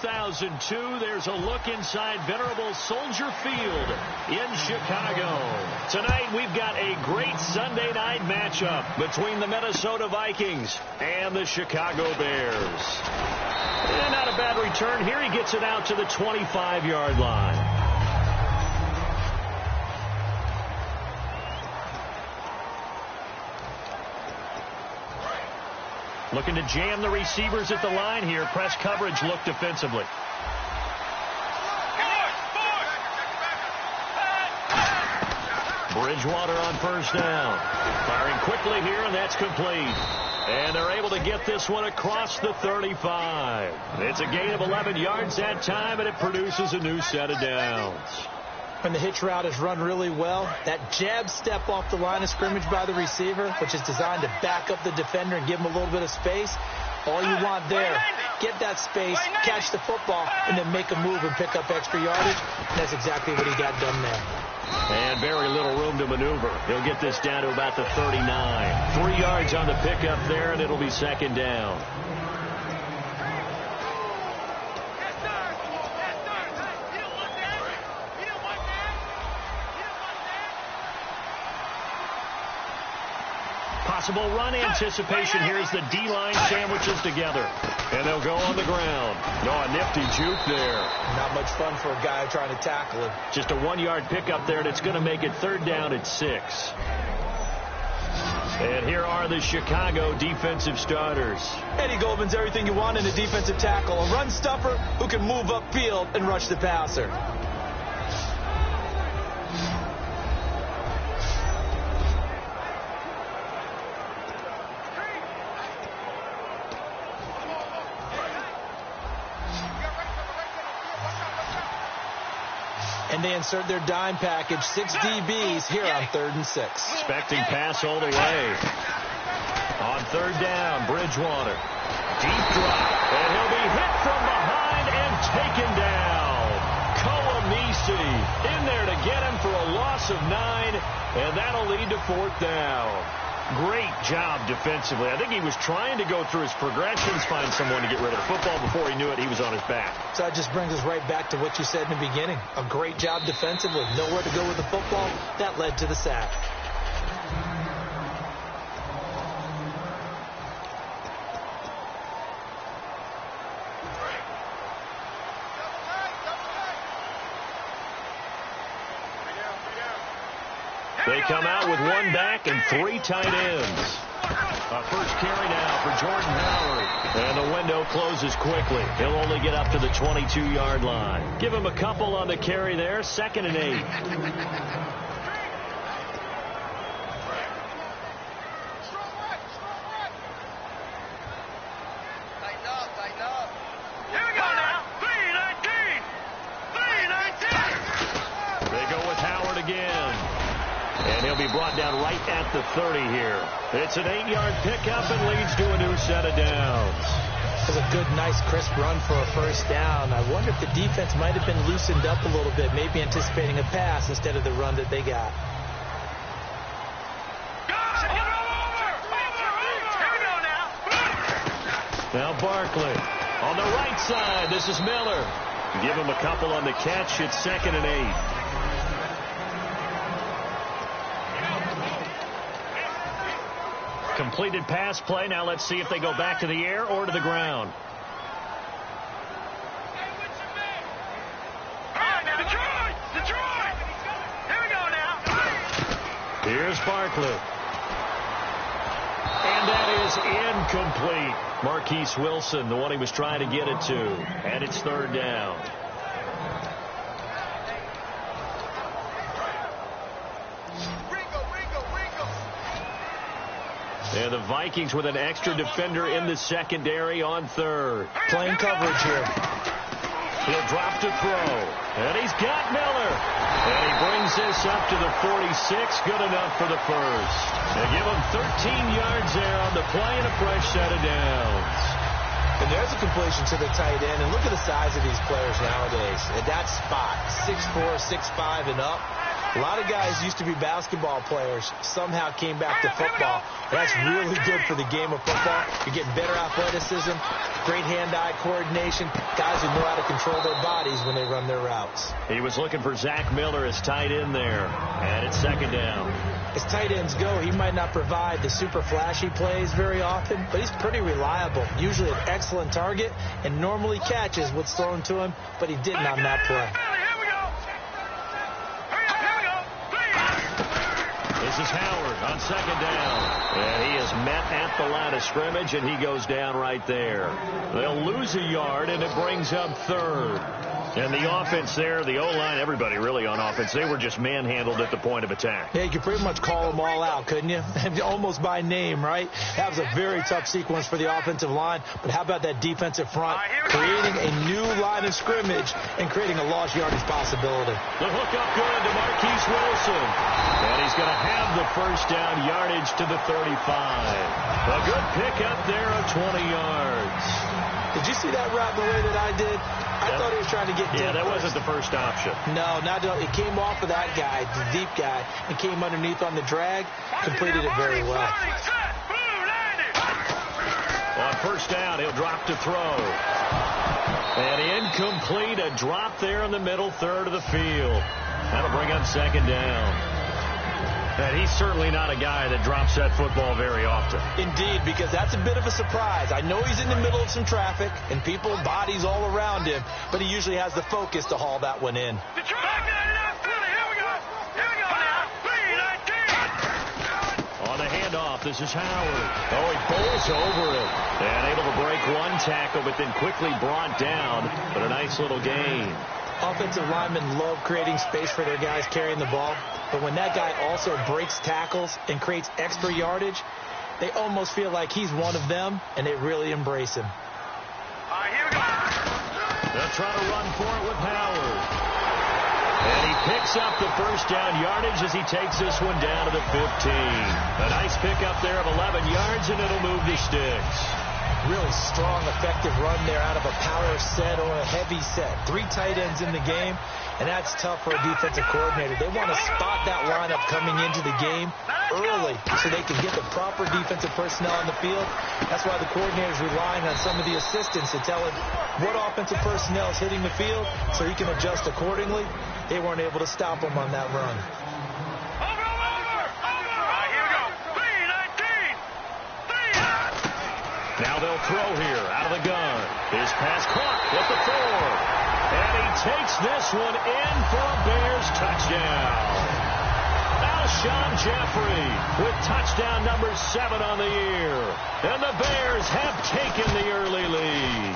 2002, there's a look inside venerable Soldier Field in Chicago. Tonight, we've got a great Sunday night matchup between the Minnesota Vikings and the Chicago Bears. And not a bad return here. He gets it out to the 25-yard line. Looking to jam the receivers at the line here. Press coverage look defensively. Bridgewater on first down. Firing quickly here, and that's complete. And they're able to get this one across the 35. It's a gain of 11 yards that time, and it produces a new set of downs. When the hitch route is run really well, that jab step off the line of scrimmage by the receiver, which is designed to back up the defender and give him a little bit of space, all you want there, get that space, catch the football, and then make a move and pick up extra yardage. And that's exactly what he got done there. And very little room to maneuver. He'll get this down to about the 39. 3 yards on the pickup there, and it'll be second down. Possible run anticipation here as the D-line sandwiches together. And they'll go on the ground. No, a nifty juke there. Not much fun for a guy trying to tackle him. Just a 1-yard pickup there, and it's going to make it third down at 6. And here are the Chicago defensive starters. Eddie Goldman's everything you want in a defensive tackle. A run stuffer who can move upfield and rush the passer. And they insert their dime package, 6 DBs here on 3rd and 6. Expecting pass all the way. On third down, Bridgewater. Deep drop. And he'll be hit from behind and taken down. Koamisi in there to get him for a loss of 9. And that'll lead to 4th down. Great job defensively. I think he was trying to go through his progressions, find someone to get rid of the football. Before he knew it, he was on his back. So that just brings us right back to what you said in the beginning. A great job defensively. Nowhere to go with the football. That led to the sack. They come out with 1 back and 3 tight ends. A first carry now for Jordan Howard. And the window closes quickly. He'll only get up to the 22-yard line. Give him a couple on the carry there. 2nd and 8. And he'll be brought down right at the 30 here. It's an 8-yard pickup and leads to a new set of downs. It was a good, nice, crisp run for a first down. I wonder if the defense might have been loosened up a little bit, maybe anticipating a pass instead of the run that they got. Now Barkley on the right side. This is Miller. Give him a couple on the catch. It's 2nd and 8. Completed pass play. Now let's see if they go back to the air or to the ground. Detroit! Here we go now. Here's Barkley. And that is incomplete. Marquise Wilson, the one he was trying to get it to. And it's 3rd down. And the Vikings with an extra defender in the secondary on 3rd. Playing coverage here. He'll drop to throw. And he's got Miller. And he brings this up to the 46. Good enough for the first. They give him 13 yards there on the play and a fresh set of downs. And there's a completion to the tight end. And look at the size of these players nowadays. At that spot, 6'4", 6'5", and up. A lot of guys used to be basketball players, somehow came back to football. That's really good for the game of football. You're getting better athleticism, great hand-eye coordination, guys who know how to control their bodies when they run their routes. He was looking for Zach Miller as tight end there, and it's second down. As tight ends go, he might not provide the super flashy plays very often, but he's pretty reliable, usually an excellent target, and normally catches what's thrown to him, but he didn't on that play. This is Howard on second down. And he is met at the line of scrimmage, and he goes down right there. They'll lose a yard, and it brings up third. And the offense there, the O-line, everybody really on offense, they were just manhandled at the point of attack. Yeah, you could pretty much call them all out, couldn't you? Almost by name, right? That was a very tough sequence for the offensive line. But how about that defensive front, creating a new line of scrimmage and creating a lost yardage possibility. The hook up good to Marquise Wilson. And he's going to have the first down yardage to the 35. A good pickup there of 20 yards. Did you see that route the way that I did? I thought he was trying to get deep. Yeah, that wasn't the first option. No, not it came off of that guy, the deep guy, and came underneath on the drag, completed it very well. On first down, he'll drop to throw. And incomplete, a drop there in the middle third of the field. That'll bring up second down. And he's certainly not a guy that drops that football very often. Indeed, because that's a bit of a surprise. I know he's in the middle of some traffic and people, bodies all around him, but he usually has the focus to haul that one in. On the handoff, this is Howard. Oh, he bowls over it. And able to break one tackle, but then quickly brought down. But a nice little gain. Offensive linemen love creating space for their guys carrying the ball. But when that guy also breaks tackles and creates extra yardage, they almost feel like he's one of them, and they really embrace him. All right, here we go. They'll try to run for it with Howard. And he picks up the first down yardage as he takes this one down to the 15. A nice pickup there of 11 yards, and it'll move the sticks. Really strong, effective run there out of a power set or a heavy set. 3 tight ends in the game, and that's tough for a defensive coordinator. They want to spot that lineup coming into the game early so they can get the proper defensive personnel on the field. That's why the coordinator is relying on some of the assistants to tell him what offensive personnel is hitting the field so he can adjust accordingly. They weren't able to stop him on that run. Now they'll throw here out of the gun. His pass caught at the 4. And he takes this one in for a Bears touchdown. Alshon Jeffrey with touchdown number 7 on the year. And the Bears have taken the early lead.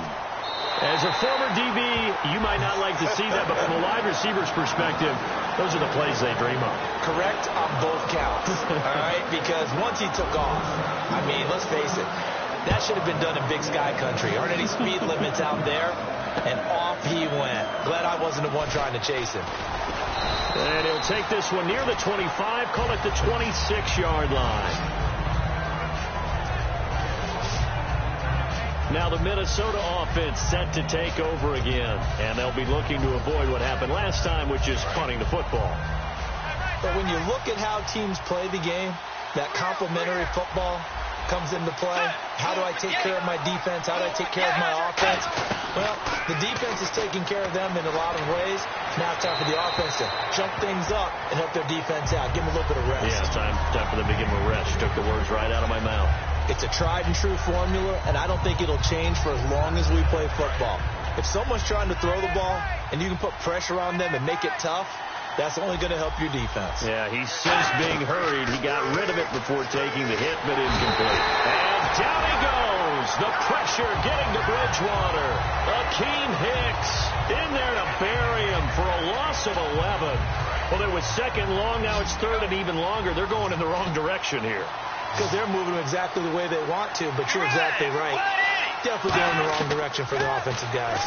As a former DB, you might not like to see that, but from a wide receiver's perspective, those are the plays they dream of. Correct on both counts, all right? Because once he took off, I mean, let's face it, that should have been done in Big Sky country. Aren't any speed limits out there? And off he went. Glad I wasn't the one trying to chase him. And he'll take this one near the 25, call it the 26-yard line. Now the Minnesota offense set to take over again. And they'll be looking to avoid what happened last time, which is punting the football. But when you look at how teams play the game, that complementary football comes into play. How do I take care of my defense? How do I take care of my offense? Well, the defense is taking care of them in a lot of ways. Now it's time for the offense to jump things up and help their defense out. Give them a little bit of rest. Yeah, time for them to give them a rest. Took the words right out of my mouth. It's a tried and true formula, and I don't think it'll change for as long as we play football. If someone's trying to throw the ball and you can put pressure on them and make it tough, that's only going to help your defense. Yeah, he says being hurried. He got rid of it before taking the hit, but incomplete. And down he goes. The pressure getting to Bridgewater. Akeem Hicks in there to bury him for a loss of 11. Well, it was second long. Now it's third and even longer. They're going in the wrong direction here. Because they're moving exactly the way they want to, but you're exactly right. Definitely going in the wrong direction for the offensive guys.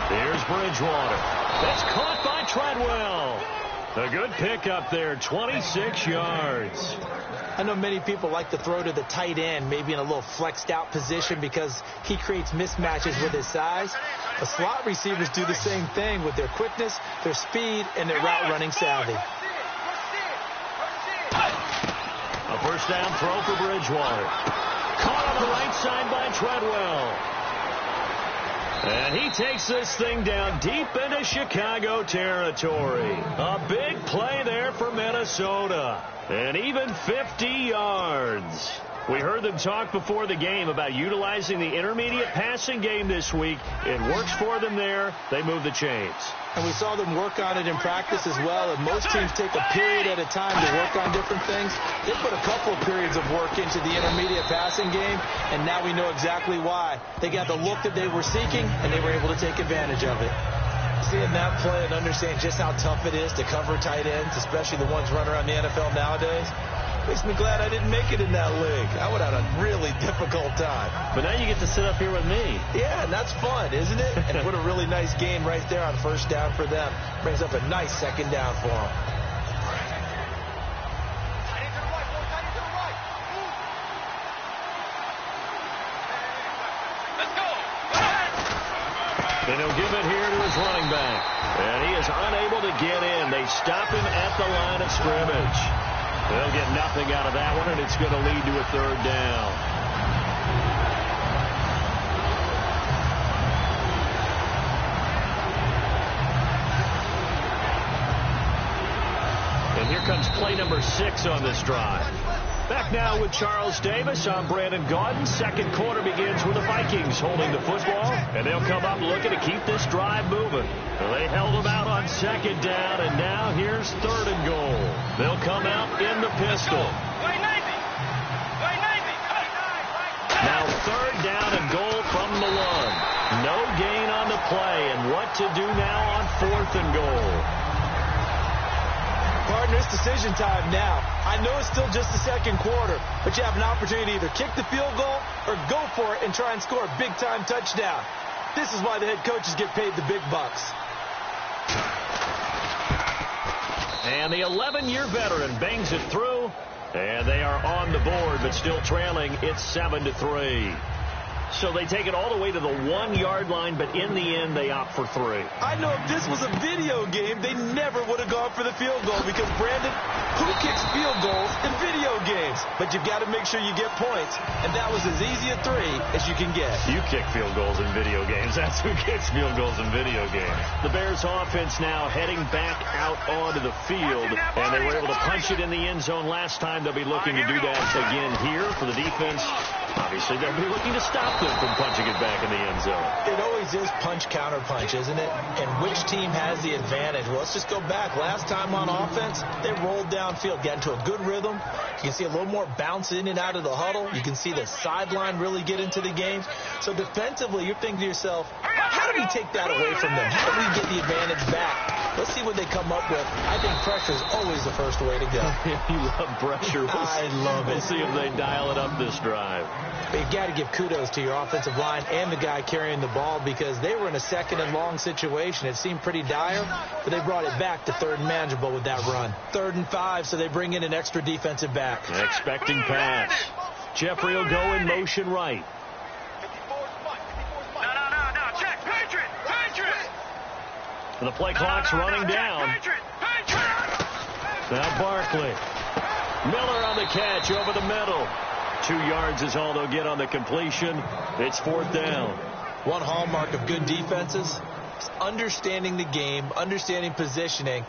Here's Bridgewater. That's caught by Treadwell. A good pickup there, 26 yards. I know many people like to throw to the tight end, maybe in a little flexed out position because he creates mismatches with his size. The slot receivers do the same thing with their quickness, their speed, and their route running savvy. A first down throw for Bridgewater. Caught on the right side by Treadwell. And he takes this thing down deep into Chicago territory. A big play there for Minnesota. And even 50 yards. We heard them talk before the game about utilizing the intermediate passing game this week. It works for them there. They move the chains. And we saw them work on it in practice as well. And most teams take a period at a time to work on different things. They put a couple of periods of work into the intermediate passing game, and now we know exactly why. They got the look that they were seeking, and they were able to take advantage of it. Seeing that play and understanding just how tough it is to cover tight ends, especially the ones running around the NFL nowadays, makes me glad I didn't make it in that league. I would have had a really difficult time. But now you get to sit up here with me. Yeah, and that's fun, isn't it? And what a really nice game right there on first down for them. Brings up a nice second down for them. And he'll give it here to his running back. And he is unable to get in. They stop him at the line of scrimmage. They'll get nothing out of that one, and it's going to lead to a third down. And here comes play number 6 on this drive. Back now with Charles Davis. I'm Brandon Gaudin. Second quarter begins with the Vikings holding the football, and they'll come up looking to keep this drive moving. Well, they held them out on second down, and now here's third and goal. They'll come out in the pistol. Now third down and goal from the 1. No gain on the play, and what to do now on fourth and goal. Partner, it's decision time now. I know it's still just the second quarter, but you have an opportunity to either kick the field goal or go for it and try and score a big-time touchdown. This is why the head coaches get paid the big bucks. And the 11-year veteran bangs it through, and they are on the board, but still trailing. It's 7-3. So they take it all the way to the 1-yard line, but in the end, they opt for 3. I know if this was a video game, they never would have gone for the field goal because, Brandon, who kicks field goals in video games? But you've got to make sure you get points, and that was as easy a 3 as you can get. You kick field goals in video games. That's who kicks field goals in video games. The Bears offense now heading back out onto the field, and they were able to punch it in the end zone last time. They'll be looking to do that again here for the defense. Obviously, they'll be looking to stop them from punching it back in the end zone. It always is punch, counter punch, isn't it? And which team has the advantage? Well, let's just go back. Last time on offense, they rolled downfield, got into a good rhythm. You can see a little more bounce in and out of the huddle. You can see the sideline really get into the game. So defensively, you're thinking to yourself, how do we take that away from them? How do we get the advantage back? Let's see what they come up with. I think pressure is always the first way to go. You love pressure. I love it. We'll see if they dial it up this drive. But you've got to give kudos to your offensive line and the guy carrying the ball because they were in a second and long situation. It seemed pretty dire, but they brought it back to third and manageable with that run. 3rd and 5, so they bring in an extra defensive back. Expecting pass. Jeffrey will go in motion right. The play clock's running down. Now Barkley. Miller on the catch over the middle. 2 yards is all they'll get on the completion. It's 4th down. One hallmark of good defenses is understanding the game, understanding positioning,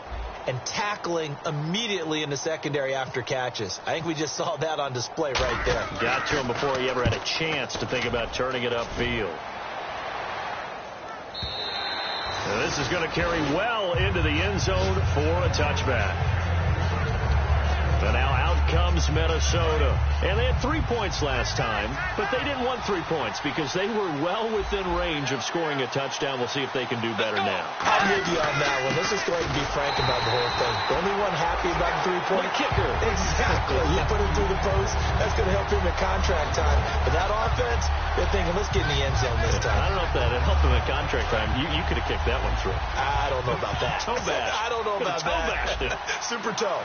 and tackling immediately in the secondary after catches. I think we just saw that on display right there. Got to him before he ever had a chance to think about turning it upfield. And this is going to carry well into the end zone for a touchback. And now out comes Minnesota. And they had 3 points last time, but they didn't want 3 points because they were well within range of scoring a touchdown. We'll see if they can do better now. I'm with you on that one. Let's just go ahead and be frank about the whole thing. The only one happy about the 3-point kicker. Exactly. You put him through the post. That's going to help him in contract time. But that offense, they're thinking, let's get in the end zone this time. I don't know if that helped him in contract time. You could have kicked that one through. I don't know about that. Toe bash. I don't know about that. Toe bashed it. Super toe.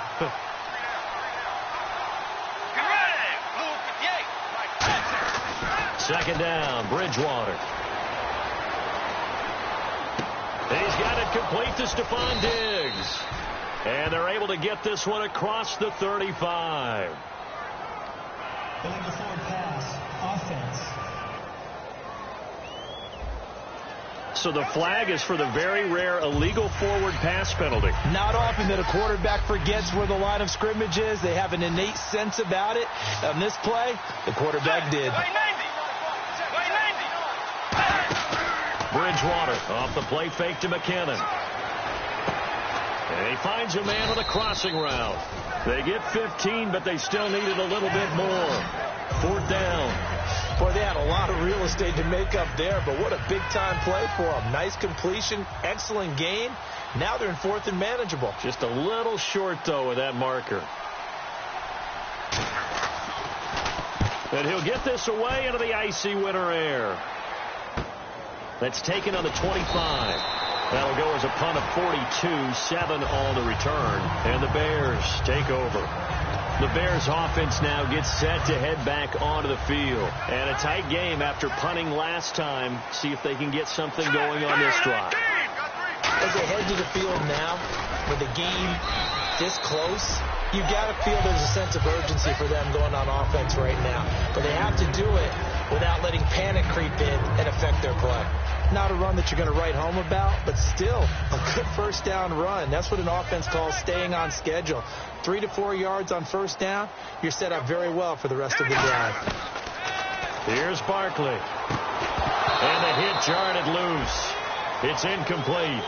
Second down, Bridgewater. He's got it complete to Stephon Diggs. And they're able to get this one across the 35. Going to forward pass, offense. So the flag is for the very rare illegal forward pass penalty. Not often that a quarterback forgets where the line of scrimmage is. They have an innate sense about it. On this play, the quarterback did. Bridgewater off the play fake to McKinnon. And he finds a man on the crossing route. They get 15, but they still needed a little bit more. Fourth down. Boy, they had a lot of real estate to make up there, but what a big-time play for them. Nice completion, excellent gain. Now they're in fourth and manageable. Just a little short, though, with that marker. And he'll get this away into the icy winter air. That's taken on the 25. That'll go as a punt of 42, 7 on the return. And the Bears take over. The Bears offense now gets set to head back onto the field. And a tight game after punting last time. See if they can get something going on this drive. As they head to the field now, with the game this close, you got to feel there's a sense of urgency for them going on offense right now. But they have to do it without letting panic creep in and affect their play. Not a run that you're going to write home about, but still a good first down run. That's what an offense calls staying on schedule. 3 to 4 yards on first down, you're set up very well for the rest of the drive. Here's Barkley. And the hit jarred it loose. It's incomplete.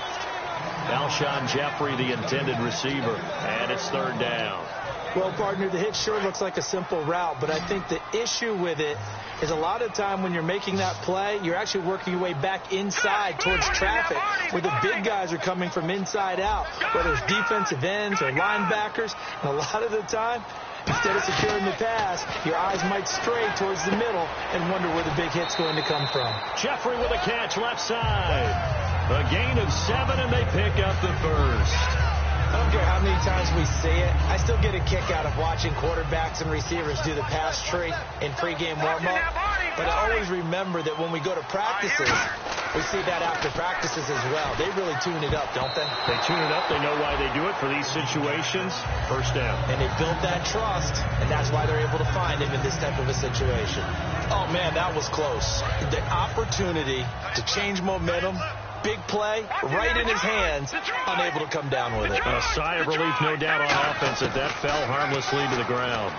Alshon Jeffrey, the intended receiver, and it's third down. Well, partner, the hit sure looks like a simple route, but I think the issue with it is a lot of time when you're making that play, you're actually working your way back inside towards traffic where the big guys are coming from inside out, whether it's defensive ends or linebackers. And a lot of the time, instead of securing the pass, your eyes might stray towards the middle and wonder where the big hit's going to come from. Jeffrey with a catch left side. A gain of 7, and they pick up the first. I don't care how many times we see it. I still get a kick out of watching quarterbacks and receivers do the pass tree in pregame warm-up. But I always remember that when we go to practices, we see that after practices as well. They really tune it up, don't they? They tune it up. They know why they do it for these situations. First down. And they built that trust, and that's why they're able to find him in this type of a situation. Oh, man, that was close. The opportunity to change momentum, big play, right in his hands, unable to come down with it. A sigh of relief, no doubt, on offense that fell harmlessly to the ground.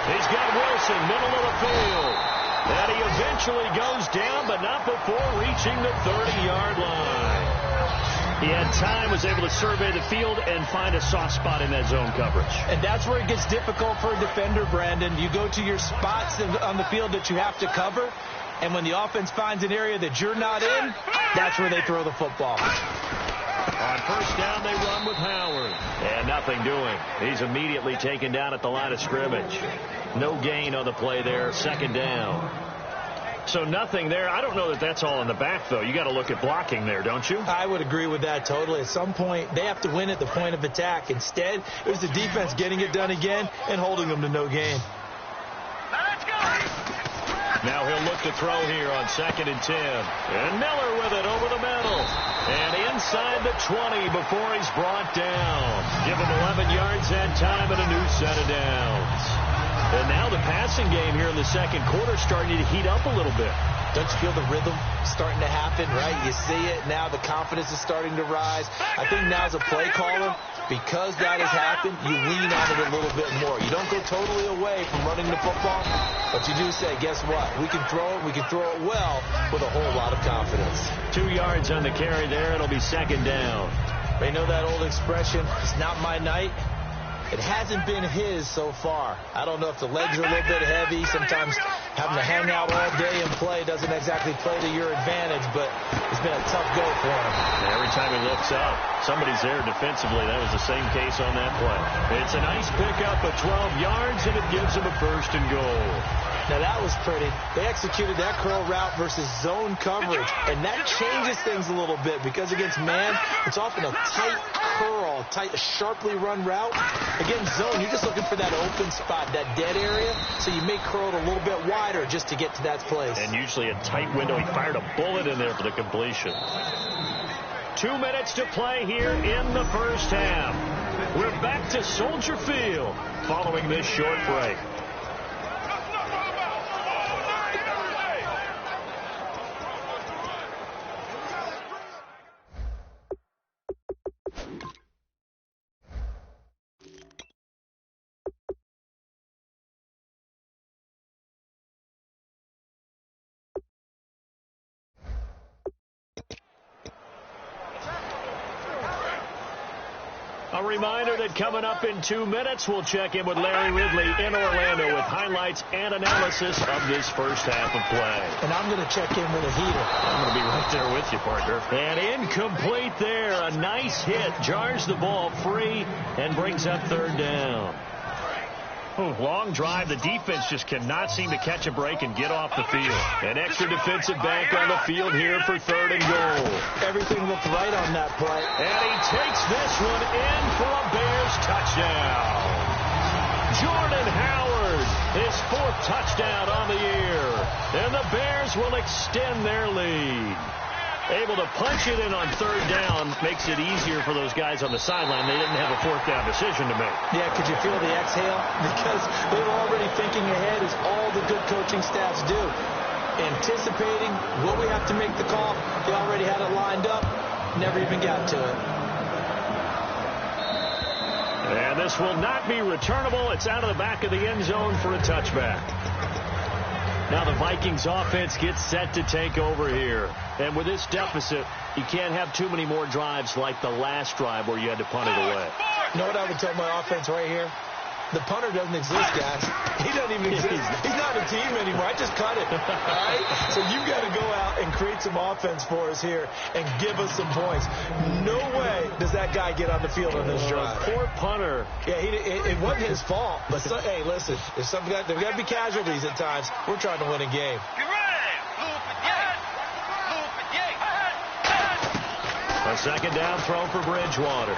He's got Wilson, middle of the field. And he eventually goes down, but not before reaching the 30-yard line. He had time, was able to survey the field and find a soft spot in that zone coverage. And that's where it gets difficult for a defender, Brandon. You go to your spots on the field that you have to cover, and when the offense finds an area that you're not in, that's where they throw the football. On first down, they run with Howard. And nothing doing. He's immediately taken down at the line of scrimmage. No gain on the play there. Second down. So nothing there. I don't know that that's all in the back, though. You got to look at blocking there, don't you? I would agree with that totally. At some point, they have to win at the point of attack. Instead, it was the defense getting it done again and holding them to no gain. Let's go. Now he'll look to throw here on 2nd and 10. And Miller with it over the middle. And inside the 20 before he's brought down. Give him 11 yards that time and a new set of downs. And now the passing game here in the second quarter starting to heat up a little bit. Don't you feel the rhythm starting to happen, right? You see it now. The confidence is starting to rise. I think now as a play caller, because that has happened, you lean on it a little bit more. You don't go totally away from running the football, but you do say, guess what? We can throw it. We can throw it well with a whole lot of confidence. 2 yards on the carry there. It'll be second down. They know that old expression, it's not my night. It hasn't been his so far. I don't know if the legs are a little bit heavy. Sometimes having to hang out all day and play doesn't exactly play to your advantage, but it's been a tough go for him. Every time he looks up, somebody's there defensively. That was the same case on that play. It's a nice pickup of 12 yards, and it gives him a first and goal. Now that was pretty. They executed that curl route versus zone coverage, and that changes things a little bit because against man, it's often a tight curl, tight, sharply run route. Against zone, you're just looking for that open spot, that dead area, so you may curl it a little bit wider just to get to that place. And usually a tight window. He fired a bullet in there for the completion. 2 minutes to play here in the first half. We're back to Soldier Field following this short break. A reminder that coming up in 2 minutes, we'll check in with Larry Ridley in Orlando with highlights and analysis of this first half of play. And I'm going to check in with a heater. I'm going to be right there with you, partner. And incomplete there. A nice hit. Jars the ball free and brings up third down. Long drive. The defense just cannot seem to catch a break and get off the field. An extra defensive back on the field here for third and goal. Everything looked right on that play. And he takes this one in for a Bears touchdown. Jordan Howard, his 4th touchdown on the year. And the Bears will extend their lead. Able to punch it in on third down makes it easier for those guys on the sideline. They didn't have a 4th down decision to make. Yeah, could you feel the exhale? Because they were already thinking ahead, as all the good coaching staffs do. Anticipating what we have to make the call. They already had it lined up. Never even got to it. And this will not be returnable. It's out of the back of the end zone for a touchback. Now the Vikings offense gets set to take over here. And with this deficit, you can't have too many more drives like the last drive where you had to punt it away. You know what I would tell my offense right here? The punter doesn't exist, guys. He doesn't even exist. He's not a team anymore. I just cut it. All right? So you've got to go out and create some offense for us here and give us some points. No way does that guy get on the field on this drive. Poor punter. Yeah, it wasn't his fault. But, hey, listen, there's got to be casualties at times. We're trying to win a game. A second down throw for Bridgewater.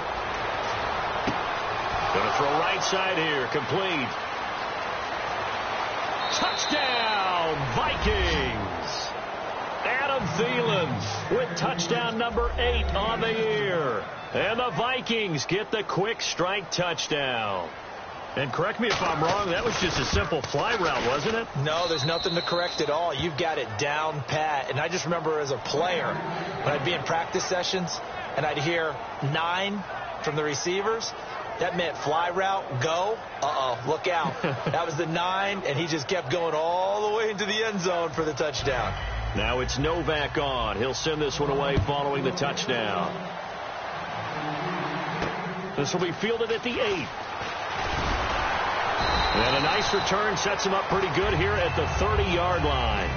Going to throw right side here. Complete. Touchdown, Vikings. Adam Thielen with touchdown number 8 on the year. And the Vikings get the quick strike touchdown. And correct me if I'm wrong, that was just a simple fly route, wasn't it? No, there's nothing to correct at all. You've got it down pat. And I just remember as a player, when I'd be in practice sessions and I'd hear 9 from the receivers, that meant fly route, go. Look out. That was the 9, and he just kept going all the way into the end zone for the touchdown. Now it's Novak on. He'll send this one away following the touchdown. This will be fielded at the 8. And a nice return sets him up pretty good here at the 30-yard line.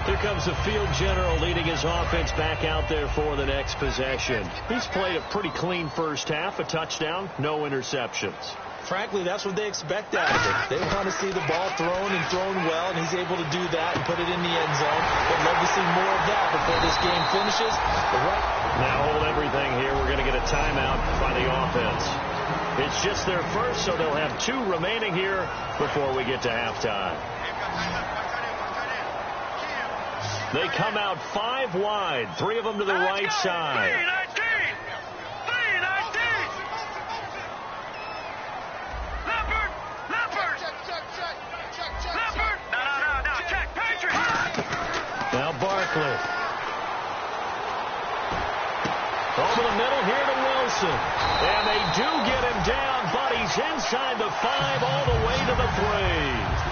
Here comes the field general leading his offense back out there for the next possession. He's played a pretty clean first half, a touchdown, no interceptions. Frankly, that's what they expect out of it. They want to see the ball thrown and thrown well, and he's able to do that and put it in the end zone. They'd love to see more of that before this game finishes. Now hold everything here. We're going to get a timeout by the offense. It's just their first, so they'll have 2 remaining here before we get to halftime. They come out 5 wide, 3 of them to the right side. Now Barkley. Over the middle here to Wilson. And they do get him down, but he's inside the 5 all the way to the 3.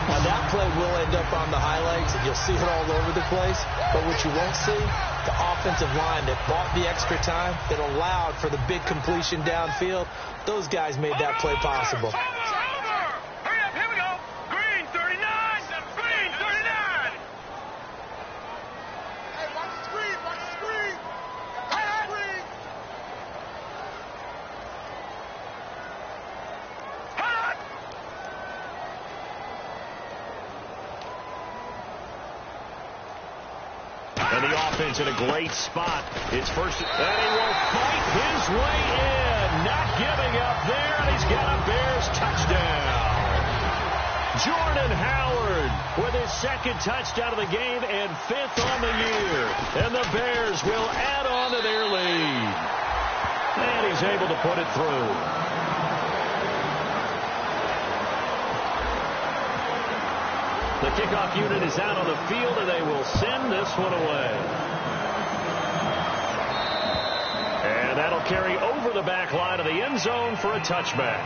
Now, that play will end up on the highlights, and you'll see it all over the place. But what you won't see, the offensive line that bought the extra time, that allowed for the big completion downfield, those guys made that play possible. Hurry up, here we go. Green 39, green 39. Hey, watch the screen, watch the screen. And the offense in a great spot. It's first, and he will fight his way in. Not giving up there, and he's got a Bears touchdown. Jordan Howard with his second touchdown of the game and 5th on the year. And the Bears will add on to their lead. And he's able to put it through. The kickoff unit is out on the field, and they will send this one away. And that'll carry over the back line of the end zone for a touchback.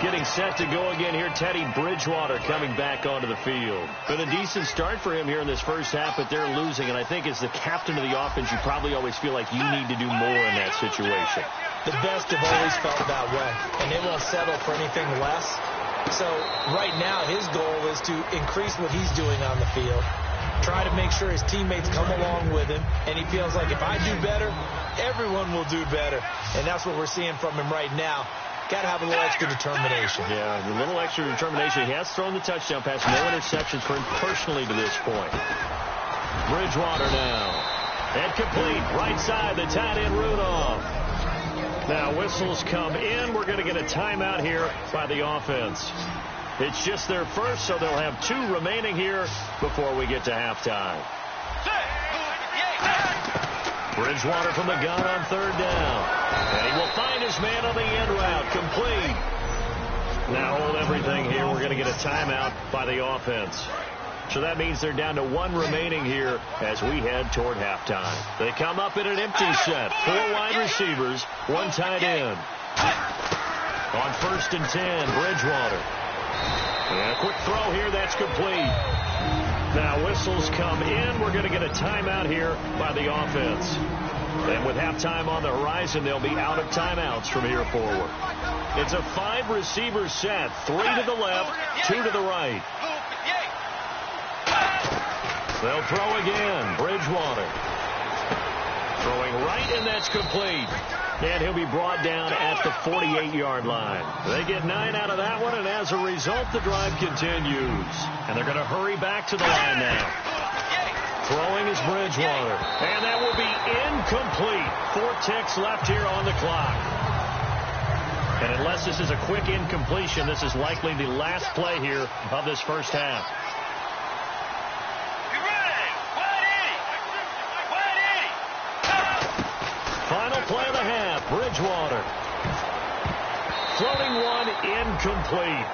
Getting set to go again here, Teddy Bridgewater coming back onto the field. Been a decent start for him here in this first half, but they're losing. And I think as the captain of the offense, you probably always feel like you need to do more in that situation. The best have always felt that way, and they won't settle for anything less. So right now his goal is to increase what he's doing on the field, try to make sure his teammates come along with him, and he feels like if I do better, everyone will do better. And that's what we're seeing from him right now. Got to have a little extra determination. Yeah, a little extra determination. He has thrown the touchdown pass. No interceptions for him personally to this point. Bridgewater now. And complete. Right side, the tight end Rudolph. Now whistles come in. We're going to get a timeout here by the offense. It's just their first, so they'll have 2 remaining here before we get to halftime. Bridgewater from the gun on 3rd down. And he will find his man on the end route. Complete. Now hold everything here. We're going to get a timeout by the offense. So that means they're down to 1 remaining here as we head toward halftime. They come up in an empty set. 4 wide receivers, 1 tight end. On 1st and 10, Bridgewater. And a quick throw here. That's complete. Now whistles come in. We're going to get a timeout here by the offense. And with halftime on the horizon, they'll be out of timeouts from here forward. It's a 5-receiver set. 3 to the left, 2 to the right. They'll throw again. Bridgewater. Throwing right, and that's complete. And he'll be brought down at the 48-yard line. They get 9 out of that one, and as a result, the drive continues. And they're going to hurry back to the line now. Throwing is Bridgewater. And that will be incomplete. 4 ticks left here on the clock. And unless this is a quick incompletion, this is likely the last play here of this first half. Final play of the half, Bridgewater. Floating one, incomplete.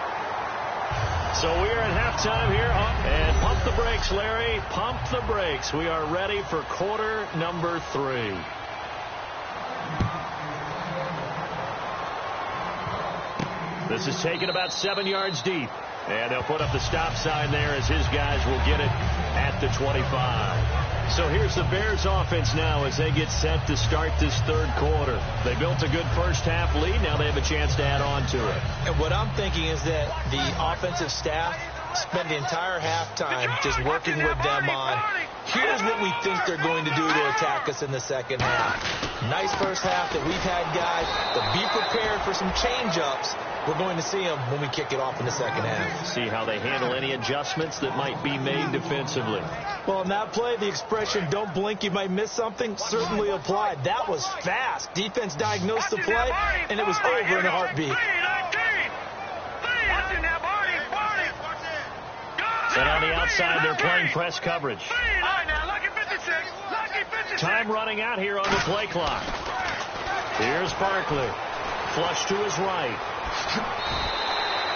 So we are at halftime here. And pump the brakes, Larry. Pump the brakes. We are ready for quarter number 3. This is taken about 7 yards deep. And they'll put up the stop sign there as his guys will get it at the 25. So here's the Bears offense now as they get set to start this 3rd quarter. They built a good first half lead. Now they have a chance to add on to it. And what I'm thinking is that the offensive staff spent the entire halftime just working with them on, here's what we think they're going to do to attack us in the second half. Nice first half that we've had, guys, but be prepared for some change-ups. We're going to see them when we kick it off in the second half. See how they handle any adjustments that might be made defensively. Well, in that play, the expression, don't blink, you might miss something, certainly applied. That was fast. Defense diagnosed the play, and it was over in a heartbeat. And on the outside, they're playing press coverage. Time running out here on the play clock. Here's Barkley. Flush to his right.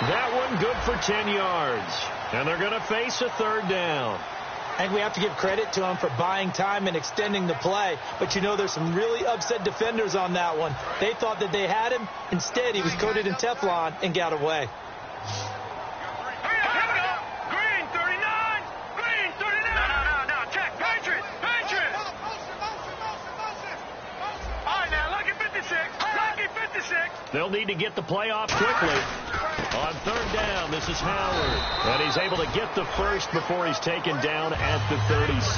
That one good for 10 yards. And they're going to face a 3rd down. I think we have to give credit to him for buying time and extending the play. But, you know, there's some really upset defenders on that one. They thought that they had him. Instead, he was coated in Teflon and got away. Green 39. Green 39. No. Check. Patriots. All right, now, lucky 56. Lucky 56. They'll need to get the play off quickly. On 3rd down, this is Howard. And he's able to get the first before he's taken down at the 36.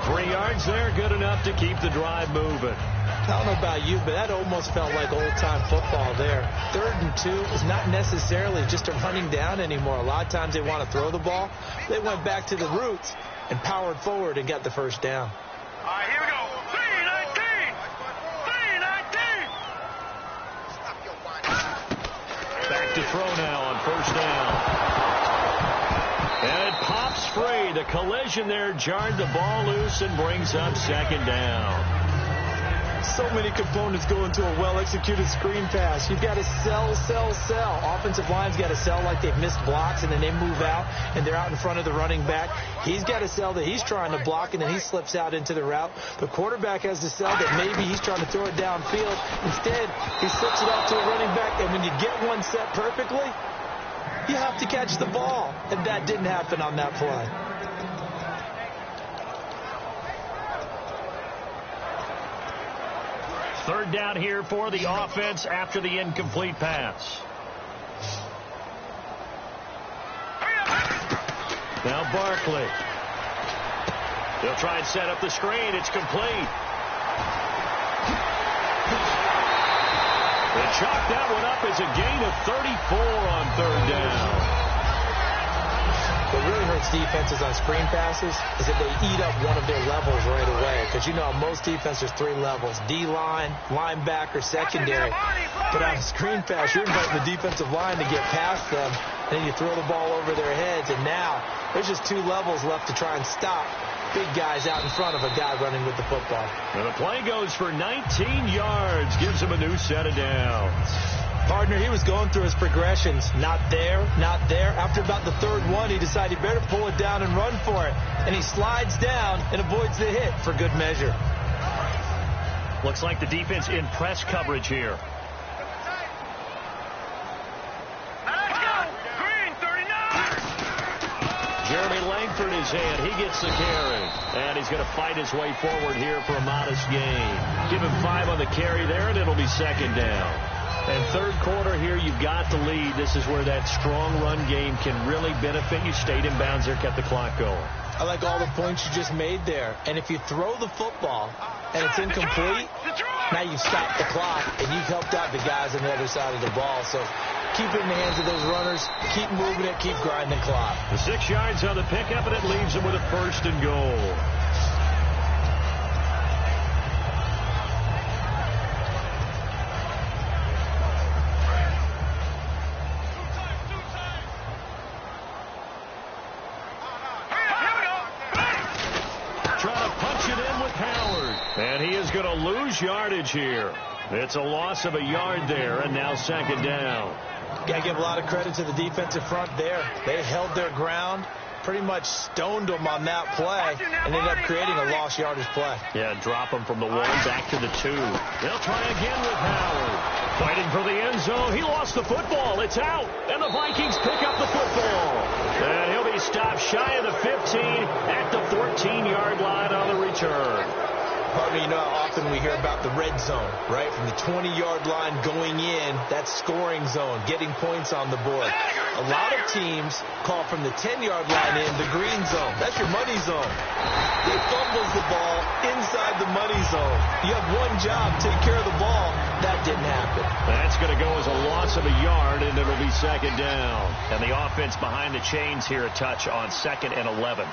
3 yards there, good enough to keep the drive moving. I don't know about you, but that almost felt like old-time football there. 3rd and 2 is not necessarily just a running down anymore. A lot of times they want to throw the ball. They went back to the roots. and powered forward and got the first down. All right, here we go. 3-19. 3-19. Back to throw now on first down. And it pops free. The collision there jarred the ball loose and brings up second down. So many components go into a well-executed screen pass. You've got to sell. Offensive line's got to sell like they've missed blocks, and then they move out, and they're out in front of the running back. He's got to sell that he's trying to block, and then he slips out into the route. The quarterback has to sell that maybe he's trying to throw it downfield. Instead, he slips it off to a running back, and when you get one set perfectly, you have to catch the ball, and that didn't happen on that play. Third down here for the offense after the incomplete pass. Now Barkley. They'll try and set up the screen. It's complete. They chalk that one up as a gain of 34 on third down. What really hurts defenses on screen passes is that they eat up one of their levels right away. Because you know, most defenses, 3 levels: D-line, linebacker, secondary. But on a screen pass, you're inviting the defensive line to get past them, and then you throw the ball over their heads, and now there's just 2 levels left to try and stop big guys out in front of a guy running with the football. And the play goes for 19 yards, gives him a new set of downs. Partner, he was going through his progressions. Not there, not there. After about the third one, he decided he better pull it down and run for it. And he slides down and avoids the hit for good measure. Looks like the defense in press coverage here. Green 39. Jeremy Langford is in. He gets the carry. And he's going to fight his way forward here for a modest gain. Give him 5 on the carry there, and it'll be second down. And third quarter here, you've got the lead. This is where that strong run game can really benefit you. Stayed in bounds there, kept the clock going. I like all the points you just made there. And if you throw the football and it's incomplete, now you've stopped the clock and you've helped out the guys on the other side of the ball. So keep it in the hands of those runners. Keep moving it. Keep grinding the clock. The 6 yards on the pickup, and it leaves them with a first and goal. And he is going to lose yardage here. It's a loss of a yard there, and now second down. Got to give a lot of credit to the defensive front there. They held their ground, pretty much stoned them on that play, and ended up creating a lost yardage play. Yeah, drop them from the 1 back to the 2. They'll try again with Howard. Fighting for the end zone. He lost the football. It's out, and the Vikings pick up the football. And he'll be stopped shy of the 15 at the 14-yard line on the return. Partner, you know how often we hear about the red zone, right? From the 20-yard line going in, that's scoring zone, getting points on the board. A lot of teams call from the 10-yard line in the green zone. That's your money zone. He fumbles the ball inside the money zone. You have one job, take care of the ball. That didn't happen. That's going to go as a loss of a yard, and it'll be second down. And the offense behind the chains here, a touch on 2nd and 11.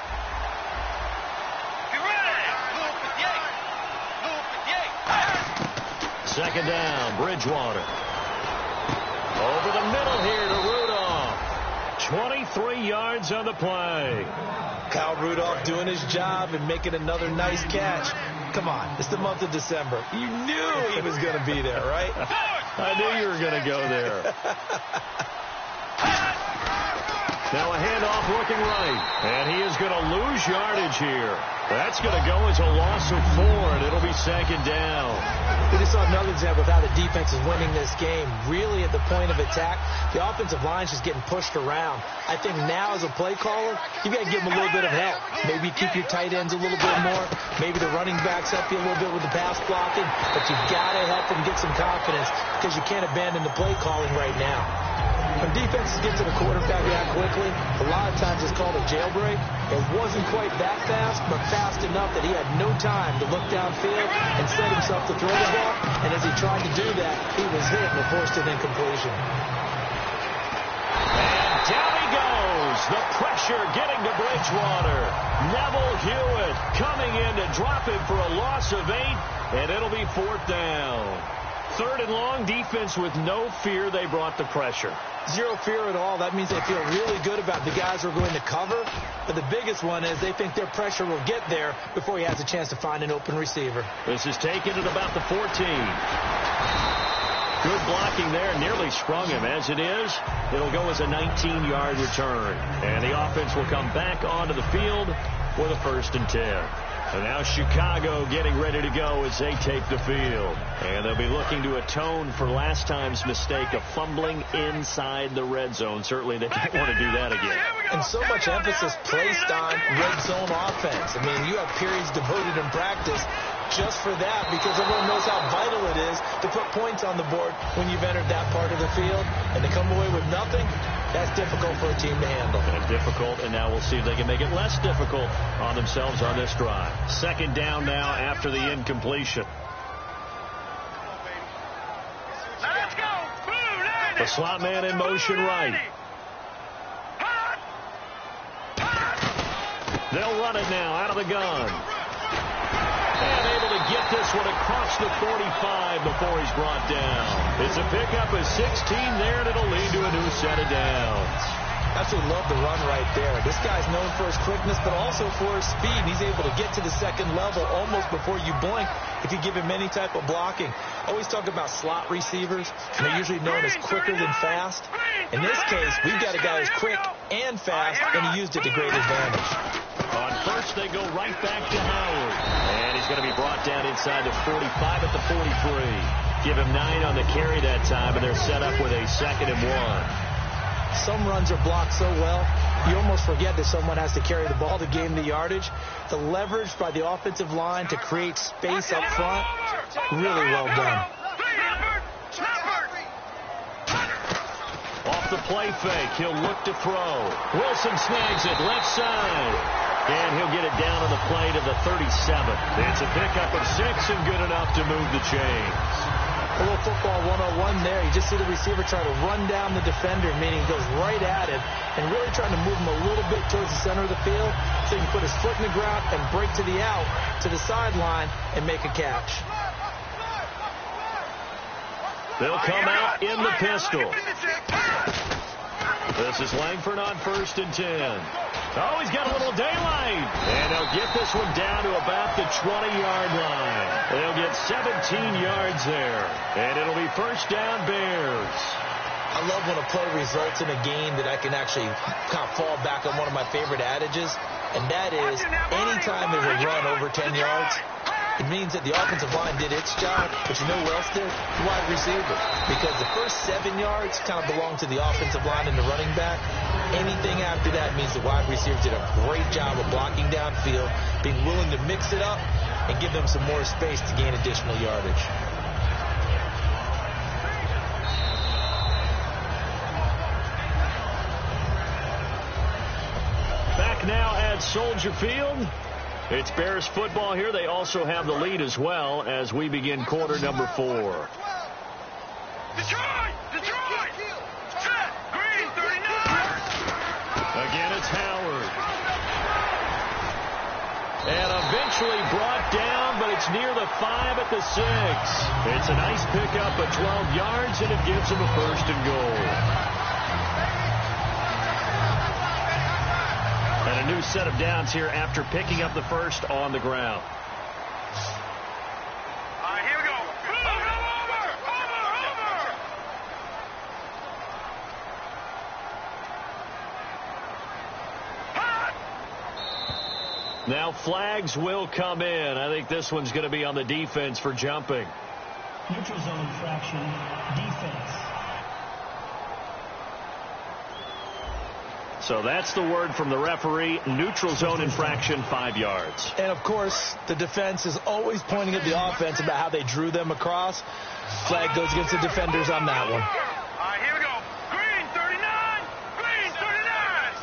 Second down, Bridgewater. Over the middle here to Rudolph. 23 yards on the play. Kyle Rudolph doing his job and making another nice catch. Come on, it's the month of December. You knew he was going to be there, right? I knew you were going to go there. Now a handoff looking right. And he is going to lose yardage here. That's going to go as a loss of 4, and it'll be second down. We just saw another example of how the defense is winning this game. Really at the point of attack, the offensive line's just getting pushed around. I think now as a play caller, you got to give them a little bit of help. Maybe keep your tight ends a little bit more. Maybe the running backs help you a little bit with the pass blocking. But you've got to help them get some confidence because you can't abandon the play calling right now. When defenses get to the quarterback that quickly, a lot of times it's called a jailbreak. It wasn't quite that fast, but fast enough that he had no time to look downfield and set himself to throw the ball. And as he tried to do that, he was hit and forced an incompletion. And down he goes. The pressure pressure getting to Bridgewater. Neville Hewitt coming in to drop him for a loss of 8, and it'll be 4th down. 3rd and long, defense with no fear. They brought the pressure. Zero fear at all. That means they feel really good about the guys who are going to cover. But the biggest one is they think their pressure will get there before he has a chance to find an open receiver. This is taken at about the 14. Good blocking there. Nearly sprung him. As it is, it'll go as a 19-yard return. And the offense will come back onto the field with a 1st and 10. And now Chicago getting ready to go as they take the field. And they'll be looking to atone for last time's mistake of fumbling inside the red zone. Certainly they don't want to do that again. And so much emphasis placed on red zone offense. I mean, you have periods devoted in practice just for that because everyone knows how vital it is to put points on the board when you've entered that part of the field. And to come away with nothing, that's difficult for a team to handle. And difficult, and now we'll see if they can make it less difficult on themselves on this drive. 2nd down now after the incompletion. Let's go. The slot man in motion right. They'll run it now out of the gun. And able to get this one across the 45 before he's brought down. It's a pickup of 16 there, and it'll lead to a new set of downs. Absolutely love the run right there. This guy's known for his quickness, but also for his speed. He's able to get to the 2nd level almost before you blink if you give him any type of blocking. I always talk about slot receivers, and they're usually known as quicker than fast. In this case, we've got a guy who's quick and fast, and he used it to great advantage. On 1st, they go right back to Howard. And he's going to be brought down inside the 45 at the 43. Give him 9 on the carry that time, and they're set up with a 2nd and 1. Some runs are blocked so well, you almost forget that someone has to carry the ball to gain the yardage. The leverage by the offensive line to create space up front, really well done. Off the play fake, he'll look to throw. Wilson snags it left side. And he'll get it down on the play to the 37. It's a pickup of 6 and good enough to move the chains. A little football 101 there. You just see the receiver try to run down the defender, meaning he goes right at it and really trying to move him a little bit towards the center of the field so he can put his foot in the ground and break to the out, to the sideline, and make a catch. They'll come out in the pistol. This is Langford on 1st and 10. Oh, he's got a little daylight. And they'll get this one down to about the 20-yard line. They'll get 17 yards there. And it'll be 1st down Bears. I love when a play results in a game that I can actually kind of fall back on one of my favorite adages. And that is, anytime there's a run over 10 yards, it means that the offensive line did its job, but you know who else did? The wide receiver. Because the first 7 yards kind of belong to the offensive line and the running back. Anything after that means the wide receiver did a great job of blocking downfield, being willing to mix it up, and give them some more space to gain additional yardage. Back now at Soldier Field. It's Bears football here. They also have the lead as well as we begin quarter number 4. Detroit! Detroit! Set! Green 39! Again, it's Howard. And eventually brought down, but it's near the 5 at the 6. It's a nice pickup of 12 yards, and it gives them a 1st and goal. And a new set of downs here after picking up the 1st on the ground. All right, here we go. Over! Now flags will come in. I think this one's going to be on the defense for jumping. Neutral zone infraction, defense. So that's the word from the referee. Neutral zone infraction, 5 yards. And, of course, the defense is always pointing at the offense about how they drew them across. Flag goes against the defenders on that one. All right, here we go. Green 39! Green 39!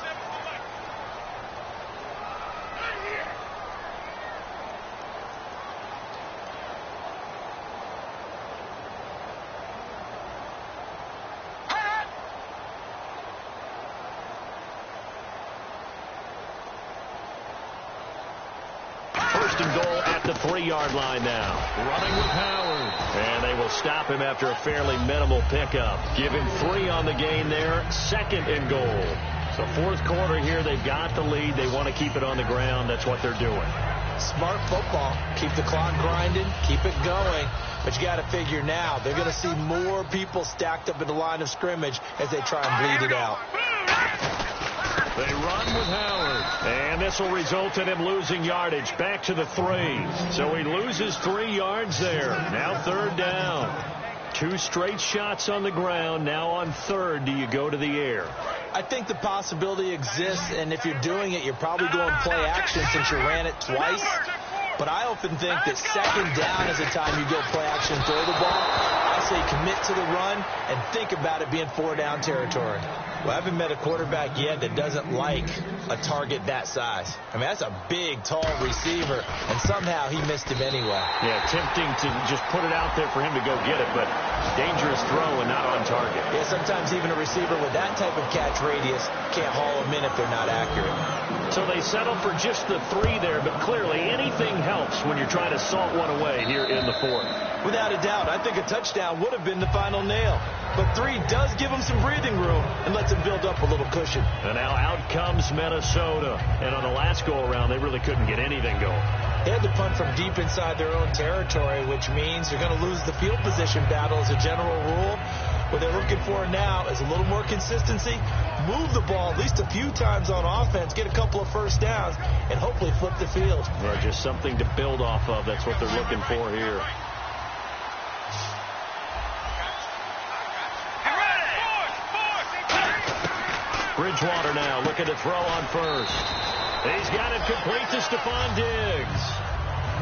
First and goal at the 3-yard line now. Running with Howard. And they will stop him after a fairly minimal pickup. Give him 3 on the gain there. Second and goal. So fourth quarter here, they've got the lead. They want to keep it on the ground. That's what they're doing. Smart football. Keep the clock grinding. Keep it going. But you got to figure now, they're going to see more people stacked up in the line of scrimmage as they try and bleed it out. They run with Howard. And this will result in him losing yardage back to the 3. So he loses 3 yards there. Now third down. 2 straight shots on the ground. Now on third, do you go to the air? I think the possibility exists, and if you're doing it, you're probably going play action since you ran it twice. But I often think that second down is the time you go play action, throw the ball. I say commit to the run and think about it being 4-down territory. Well, I haven't met a quarterback yet that doesn't like a target that size. I mean, that's a big, tall receiver, and somehow he missed him anyway. Yeah, tempting to just put it out there for him to go get it, but dangerous throw and not on target. Yeah, sometimes even a receiver with that type of catch radius can't haul them in if they're not accurate. So they settle for just the 3 there, but clearly anything helps when you're trying to salt one away here in the fourth. Without a doubt, I think a touchdown would have been the final nail. But 3 does give them some breathing room and lets them build up a little cushion. And now out comes Minnesota. And on the last go-around, they really couldn't get anything going. They had to punt from deep inside their own territory, which means you're going to lose the field position battle as a general rule. What they're looking for now is a little more consistency, move the ball at least a few times on offense, get a couple of first downs, and hopefully flip the field. Well, just something to build off of. That's what they're looking for here. Bridgewater now looking to throw on first. He's got it complete to Stephon Diggs.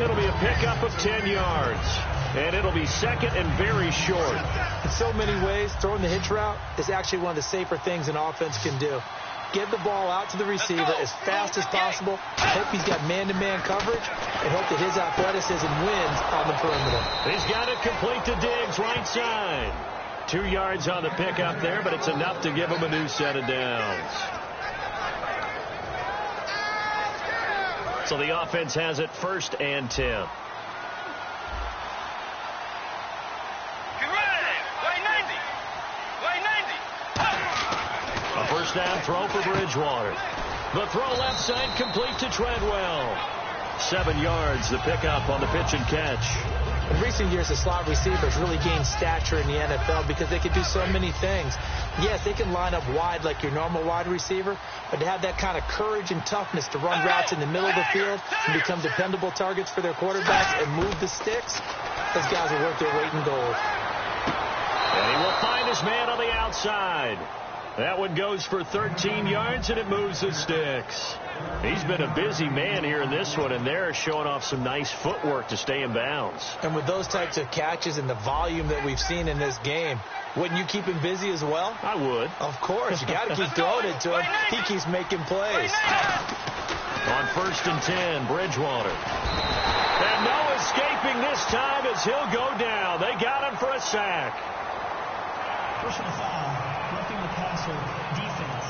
It'll be a pickup of 10 yards. And it'll be second and very short. In so many ways, throwing the hitch route is actually one of the safer things an offense can do. Get the ball out to the receiver as fast as possible. Hope he's got man-to-man coverage, and hope that his athleticism wins on the perimeter. He's got it complete to Diggs, right side. 2 yards on the pickup there, but it's enough to give him a new set of downs. So the offense has it first and 10. A first down throw for Bridgewater. The throw left side complete to Treadwell. 7 yards, the pickup on the pitch and catch. In recent years, the slot receivers really gained stature in the NFL because they can do so many things. Yes, they can line up wide like your normal wide receiver, but to have that kind of courage and toughness to run routes in the middle of the field and become dependable targets for their quarterbacks and move the sticks, those guys are worth their weight in gold. And he will find his man on the outside. That one goes for 13 yards, and it moves the sticks. He's been a busy man here in this one, and they're showing off some nice footwork to stay in bounds. And with those types of catches and the volume that we've seen in this game, wouldn't you keep him busy as well? I would. Of course. You got to keep throwing it to him. He keeps making plays. On first and 10, Bridgewater. And no escaping this time as he'll go down. They got him for a sack. Personal foul. Roughing the passer. Defense.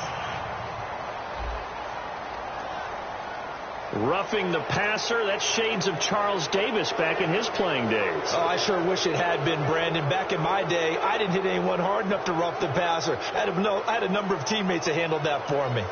Roughing the passer. That's shades of Charles Davis back in his playing days. Oh, I sure wish it had been, Brandon. Back in my day, I didn't hit anyone hard enough to rough the passer. I had a number of teammates that handled that for me.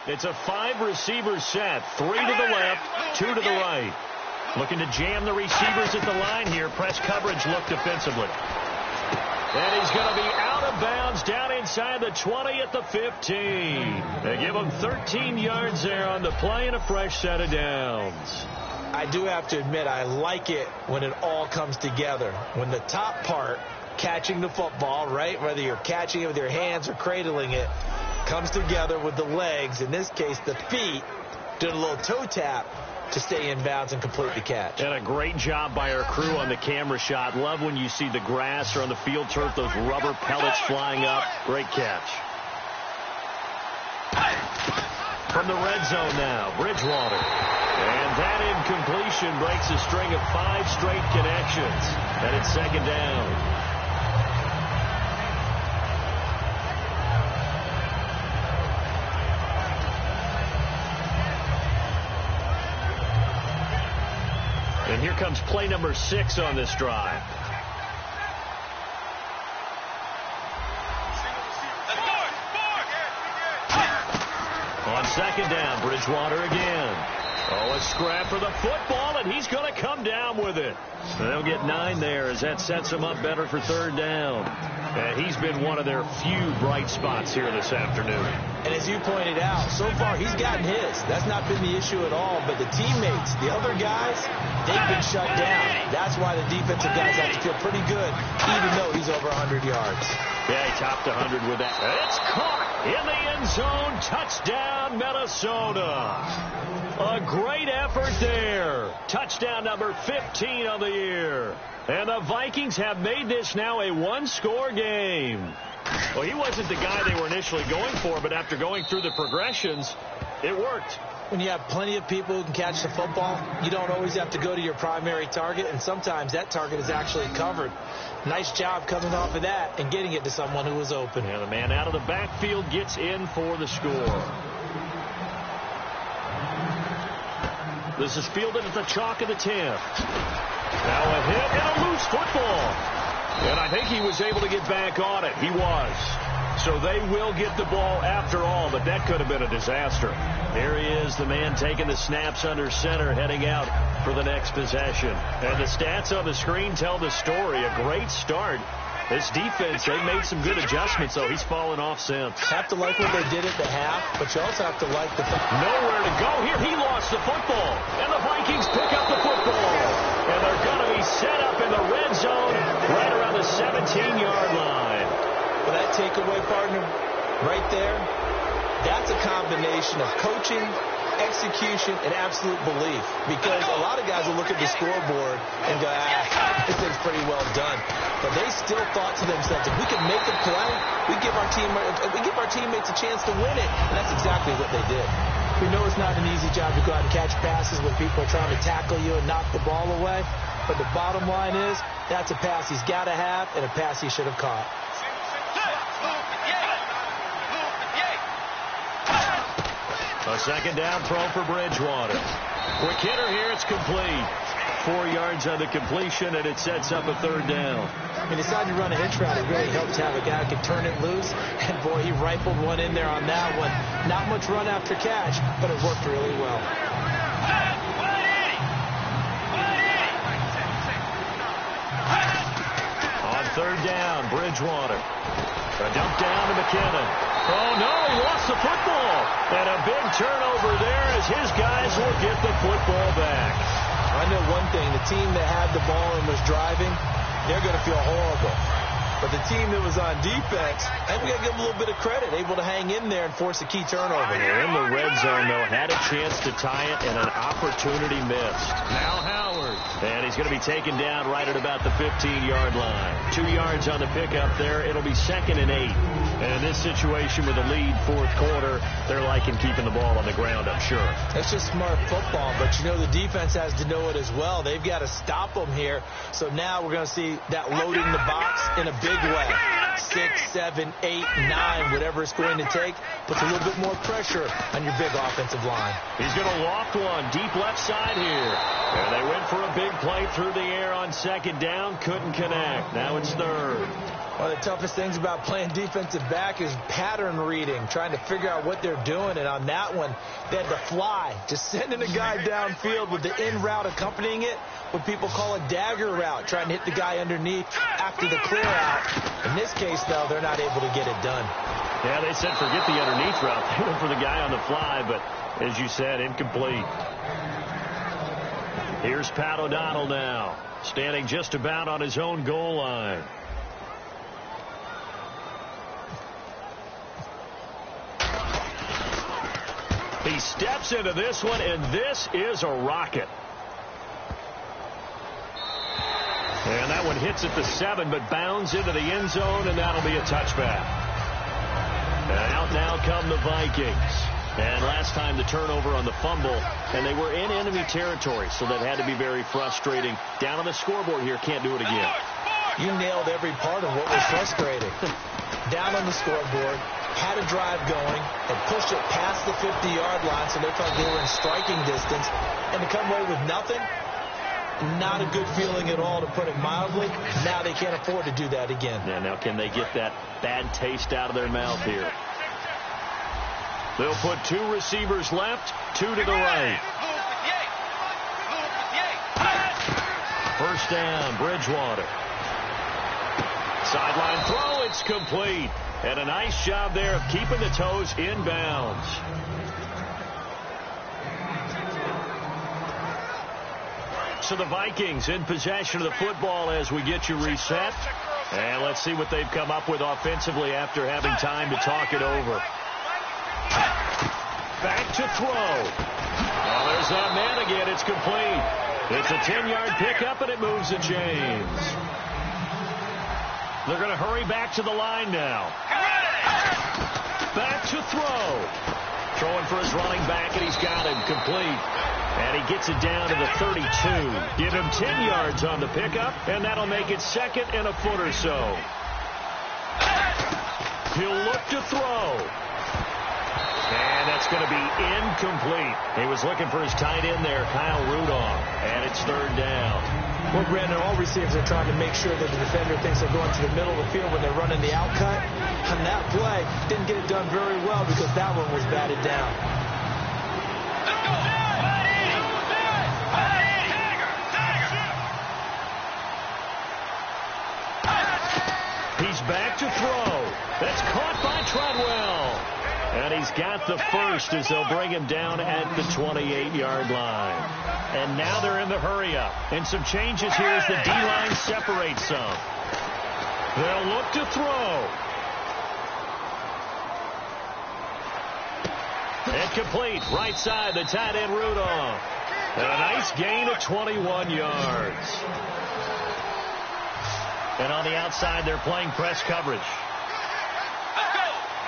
It's a 5-receiver set. 3 to the left, 2 to the right. Looking to jam the receivers at the line here. Press coverage look defensively. And he's going to be out of bounds down inside the 20 at the 15. They give him 13 yards there on the play and a fresh set of downs. I do have to admit, I like it when it all comes together. When the top part, catching the football, right, whether you're catching it with your hands or cradling it, comes together with the legs, in this case the feet, did a little toe tap to stay in bounds and complete the catch. And a great job by our crew on the camera shot. Love when you see the grass or on the field turf, those rubber pellets flying up. Great catch. From the red zone now, Bridgewater. And that incompletion breaks a string of 5 straight connections. And it's second down. And here comes play number 6 on this drive. On second down, Bridgewater again. Oh, a scrap for the football, and he's going to come down with it. So they'll get 9 there as that sets him up better for third down. And he's been one of their few bright spots here this afternoon. And as you pointed out, so far he's gotten his. That's not been the issue at all. But the teammates, the other guys, they've been shut down. That's why the defensive guys have to feel pretty good, even though he's over 100 yards. Yeah, he topped 100 with that. It's caught in the end zone. Touchdown, Minnesota. A great effort there. Touchdown number 15 of the year. And the Vikings have made this now a one-score game. Well, he wasn't the guy they were initially going for, but after going through the progressions, it worked. When you have plenty of people who can catch the football, you don't always have to go to your primary target, and sometimes that target is actually covered. Nice job coming off of that and getting it to someone who was open. And the man out of the backfield gets in for the score. This is fielded at the chalk of the 10. Now a hit and a loose football. And I think he was able to get back on it. He was. So they will get the ball after all, but that could have been a disaster. There he is, the man taking the snaps under center, heading out for the next possession. And the stats on the screen tell the story. A great start. This defense, they made some good adjustments, though. He's fallen off since. Have to like what they did at the half, but you also have to like the fact. Nowhere to go here. He lost the football. And the Vikings pick up the football. And they're going to be set up in the red zone right around the 17-yard line. Well, that takeaway, partner, right there, that's a combination of coaching, execution, and absolute belief. Because a lot of guys will look at the scoreboard and go, this thing's pretty well done. But they still thought to themselves, if we can make a play, we give our teammates a chance to win it. And that's exactly what they did. We know it's not an easy job to go out and catch passes when people are trying to tackle you and knock the ball away. But the bottom line is, that's a pass he's got to have and a pass he should have caught. A second down throw for Bridgewater. Quick hitter here, it's complete. 4 yards on the completion, and it sets up a third down. When he decided to run a hitch route, it really helped to have a guy who could turn it loose. And, boy, he rifled one in there on that one. Not much run after catch, but it worked really well. On third down, Bridgewater. A dump down to McKinnon. Oh, no, he lost the football. And a big turnover there as his guys will get the football back. I know one thing. The team that had the ball and was driving, they're going to feel horrible. But the team that was on defense, I think we got to give them a little bit of credit, able to hang in there and force a key turnover. They're in the red zone, though, had a chance to tie it, and an opportunity missed. Now Howard. And he's going to be taken down right at about the 15-yard line. 2 yards on the pickup there. It'll be 2nd and 8. And in this situation with a lead fourth quarter, they're liking keeping the ball on the ground, I'm sure. That's just smart football, but you know the defense has to know it as well. They've got to stop them here. So now we're going to see that loading the box in a big way. 6, 7, 8, 9, whatever it's going to take, puts a little bit more pressure on your big offensive line. He's going to loft one deep left side here. And they went for a big play through the air on second down. Couldn't connect. Now it's third. One of the toughest things about playing defensive back is pattern reading, trying to figure out what they're doing. And on that one, they had to fly, just sending a guy downfield with the in route accompanying it, what people call a dagger route, trying to hit the guy underneath after the clear out. In this case, though, they're not able to get it done. Yeah, they said forget the underneath route. They went for the guy on the fly, but as you said, incomplete. Here's Pat O'Donnell now, standing just about on his own goal line. He steps into this one, and this is a rocket. And that one hits at the 7, but bounds into the end zone, and that'll be a touchback. And out now come the Vikings. And last time the turnover on the fumble, and they were in enemy territory, so that had to be very frustrating. Down on the scoreboard here, can't do it again. You nailed every part of what was frustrating. Down on the scoreboard, had a drive going, and pushed it past the 50-yard line, so they felt they were in striking distance, and to come away with nothing, not a good feeling at all, to put it mildly. Now they can't afford to do that again. Yeah, now can they get that bad taste out of their mouth here? They'll put 2 receivers left, 2 to the right. First down, Bridgewater. Sideline throw, it's complete. And a nice job there of keeping the toes in bounds. So the Vikings in possession of the football as we get you reset. And let's see what they've come up with offensively after having time to talk it over. Back to throw. Oh, there's that man again. It's complete. It's a 10-yard pickup, and it moves the chains. They're going to hurry back to the line now. Back to throw. Throwing for his running back, and he's got him complete. And he gets it down to the 32. Give him 10 yards on the pickup, and that'll make it second and a foot or so. He'll look to throw. And that's going to be incomplete. He was looking for his tight end there, Kyle Rudolph. And it's third down. Well, Brandon, all receivers are trying to make sure that the defender thinks they're going to the middle of the field when they're running the out cut. On that play, didn't get it done very well because that one was batted down. Let's go. He's back to throw. That's caught by Treadwell. And he's got the first as they'll bring him down at the 28-yard line. And now they're in the hurry-up. And some changes here as the D-line separates some. They'll look to throw. And complete. Right side, the tight end Rudolph. And a nice gain of 21 yards. And on the outside, they're playing press coverage.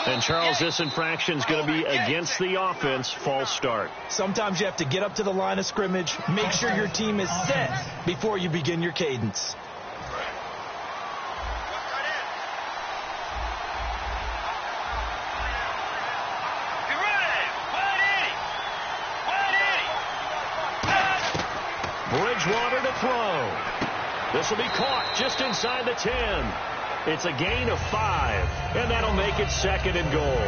And, Charles, this infraction is going to be against the offense. False start. Sometimes you have to get up to the line of scrimmage, make sure your team is set before you begin your cadence. Bridgewater to throw. This will be caught just inside the 10. It's a gain of 5, and that'll make it second and goal.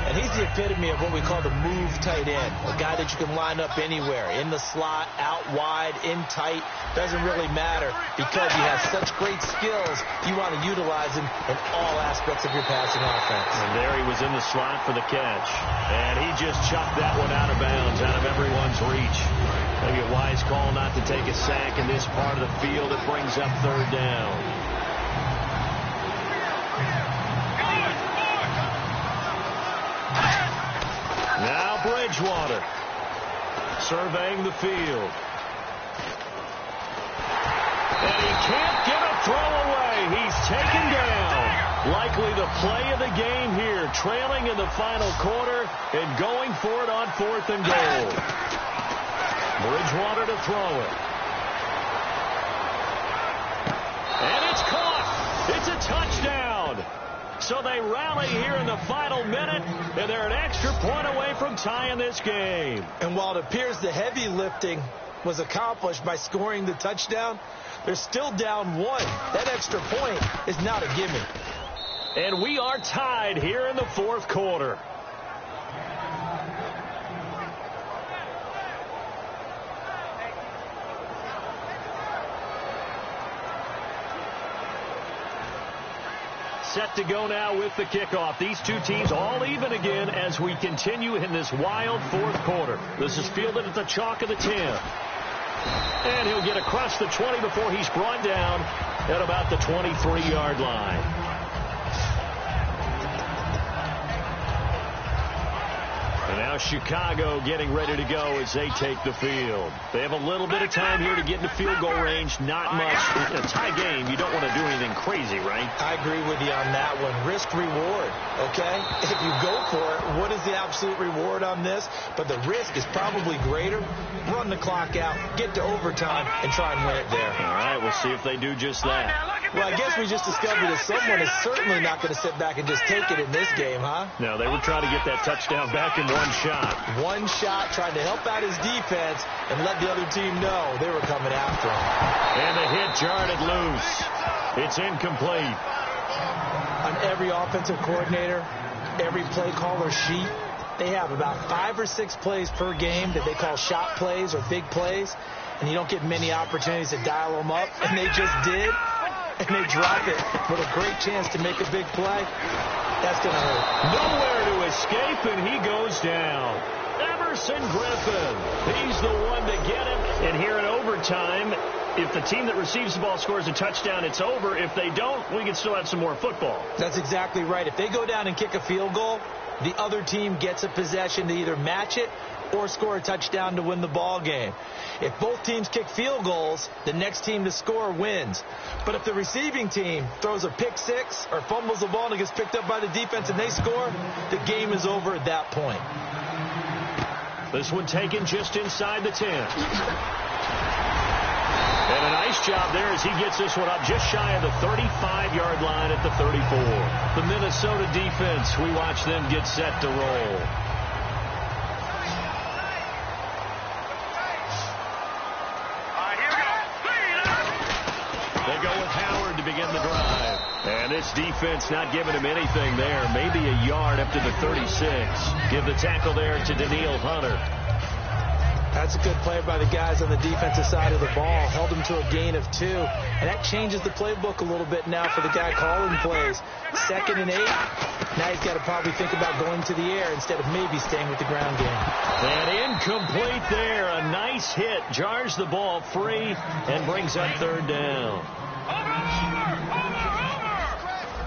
And he's the epitome of what we call the move tight end, a guy that you can line up anywhere, in the slot, out wide, in tight. Doesn't really matter because he has such great skills. You want to utilize him in all aspects of your passing offense. And there he was in the slot for the catch. And he just chucked that one out of bounds, out of everyone's reach. Maybe a wise call not to take a sack in this part of the field. It brings up third down. Now Bridgewater surveying the field. And he can't get a throw away. He's taken down. Likely the play of the game here, trailing in the final quarter and going for it on 4th and goal. Bridgewater to throw it. And it's caught. It's a touchdown. So they rally here in the final minute, and they're an extra point away from tying this game. And while it appears the heavy lifting was accomplished by scoring the touchdown. They're still down 1. That extra point is not a gimme. And we are tied here in the fourth quarter. Set to go now with the kickoff. These two teams all even again as we continue in this wild fourth quarter. This is fielded at the chalk of the 10. And he'll get across the 20 before he's brought down at about the 23-yard line. And now Chicago getting ready to go as they take the field. They have a little bit of time here to get into field goal range. Not much. In a tie game, you don't want to do anything crazy, right? I agree with you on that one. Risk reward, okay? If you go for it, what is the absolute reward on this? But the risk is probably greater. Run the clock out, get to overtime, and try and win it there. All right, we'll see if they do just that. Well, I guess we just discovered that someone is certainly not going to sit back and just take it in this game, huh? No, they would try to get that touchdown back in one shot. One shot, trying to help out his defense and let the other team know they were coming after him. And the hit jarred it loose. It's incomplete. On every offensive coordinator, every play caller sheet, they have about 5 or 6 plays per game that they call shot plays or big plays, and you don't get many opportunities to dial them up, and they just did, and they drop it with a great chance to make a big play. That's going to hurt. Nowhere to escape, and he goes down. Emerson Griffin. He's the one to get him. And here in overtime, if the team that receives the ball scores a touchdown, it's over. If they don't, we can still have some more football. That's exactly right. If they go down and kick a field goal, the other team gets a possession to either match it or score a touchdown to win the ball game. If both teams kick field goals, the next team to score wins. But if the receiving team throws a pick six or fumbles the ball and it gets picked up by the defense and they score, the game is over at that point. This one taken just inside the 10. And a nice job there as he gets this one up just shy of the 35-yard line at the 34. The Minnesota defense, we watch them get set to roll. They go with Howard to begin the drive. And this defense not giving him anything there. Maybe a yard up to the 36. Give the tackle there to Daniil Hunter. That's a good play by the guys on the defensive side of the ball. Held him to a gain of 2. And that changes the playbook a little bit now for the guy calling plays. 2nd and 8. Now he's got to probably think about going to the air instead of maybe staying with the ground game. And incomplete there. A nice hit. Jars the ball free and brings up 3rd down.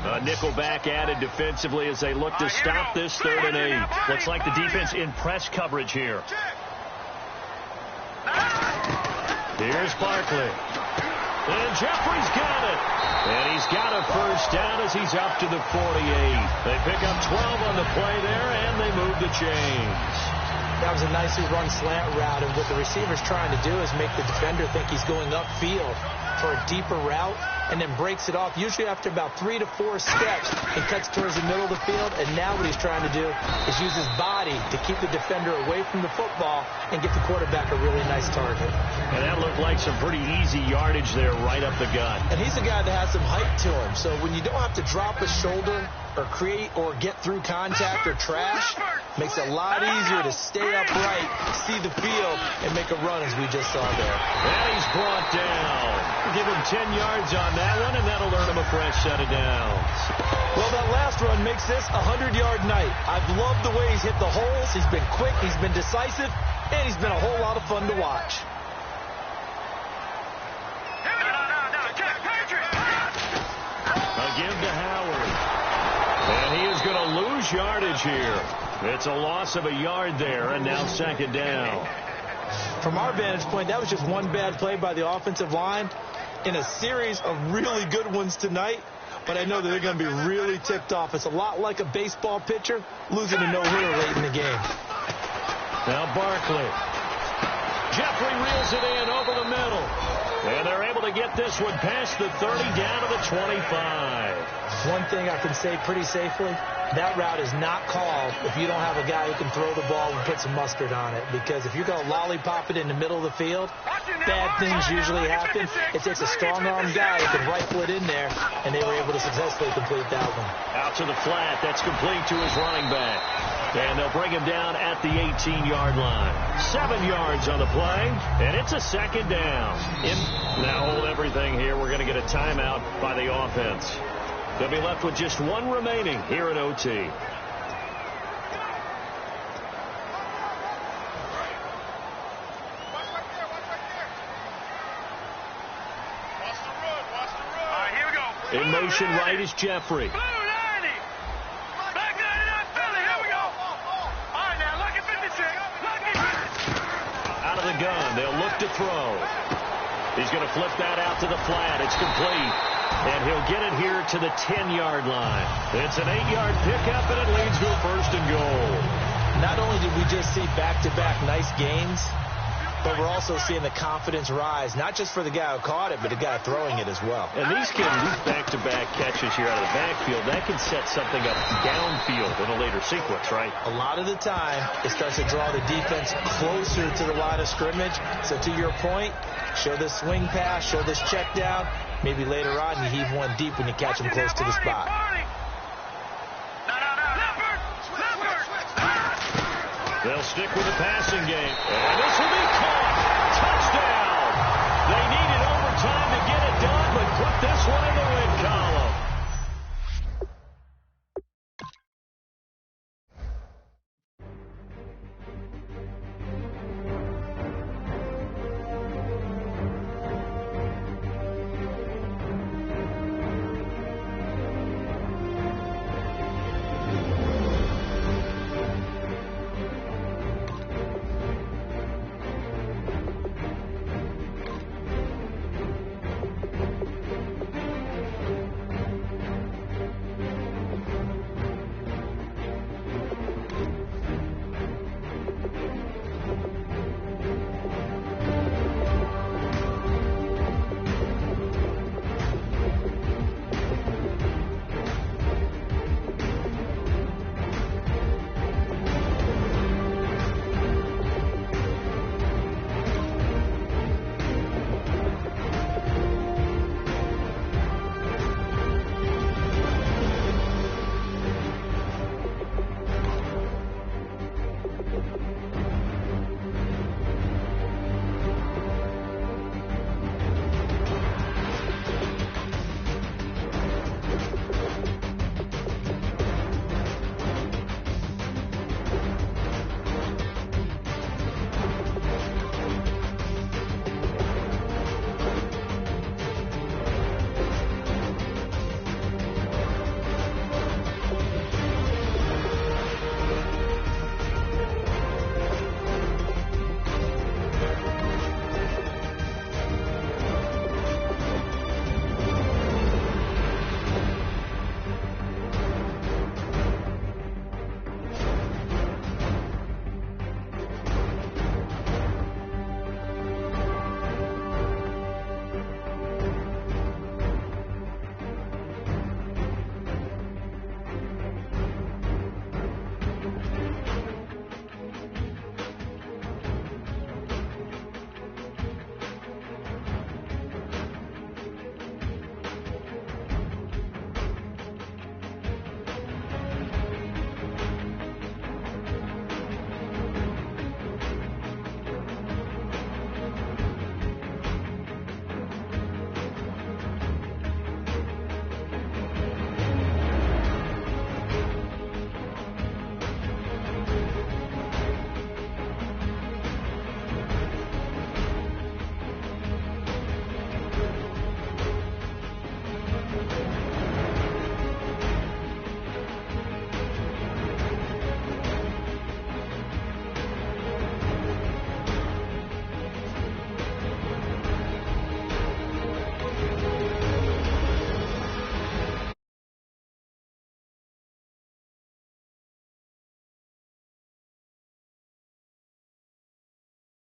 A nickelback added defensively as they look to stop this 3rd and 8. Looks like the defense in press coverage here. Here's Barkley. And Jeffrey's got it. And he's got a 1st down as he's up to the 48. They pick up 12 on the play there, and they move the chains. That was a nicely run slant route, and what the receiver's trying to do is make the defender think he's going upfield for a deeper route, and then breaks it off, usually after about 3 to 4 steps, and cuts towards the middle of the field. And now what he's trying to do is use his body to keep the defender away from the football and get the quarterback a really nice target. And that looked like some pretty easy yardage there right up the gut. And he's a guy that has some height to him, so when you don't have to drop a shoulder or create or get through contact or trash, makes it a lot easier to stay upright, see the field, and make a run as we just saw there. And he's brought down. Give him 10 yards on that one, and that'll earn him a fresh set of downs. Well, that last run makes this a 100-yard night. I've loved the way he's hit the holes. He's been quick, he's been decisive, and he's been a whole lot of fun to watch. A give to Howard. And he is going to lose yardage here. It's a loss of a yard there, and now 2nd down. From our vantage point, that was just one bad play by the offensive line in a series of really good ones tonight. But I know that they're going to be really tipped off. It's a lot like a baseball pitcher losing a no-hitter late in the game. Now Barkley. Jeffrey reels it in over the middle. And they're able to get this one past the 30 down to the 25. One thing I can say pretty safely, That route is not called if you don't have a guy who can throw the ball and put some mustard on it. Because if you're going to lollipop it in the middle of the field, bad things usually happen. It takes a strong-arm guy who can rifle it in there, and they were able to successfully complete that one. Out to the flat. That's complete to his running back. And they'll bring him down at the 18-yard line. 7 yards on the play, and it's a second down. Now hold everything here. We're going to get a timeout by the offense. They'll be left with just one remaining here in OT. Watch the run. All right, here we go. In motion right is Jeffrey. Blue 90. Back 99 Philly. Here we go. All right, now, lucky 56. Lucky 56. Out of the gun. They'll look to throw. He's going to flip that out to the flat. It's complete. And he'll get it here to the 10-yard line. It's an 8-yard pickup, and it leads to a first and goal. Not only did we just see back-to-back nice games, but we're also seeing the confidence rise, not just for the guy who caught it, but the guy throwing it as well. And these back-to-back catches here out of the backfield, that can set something up downfield in a later sequence, right? A lot of the time, it starts to draw the defense closer to the line of scrimmage. So to your point, show this swing pass, show this check down. Maybe later on you heave one deep when you catch him close to the spot. They'll stick with the passing game. And this will be caught. Touchdown. They needed overtime to get it done, but put this one in the win column.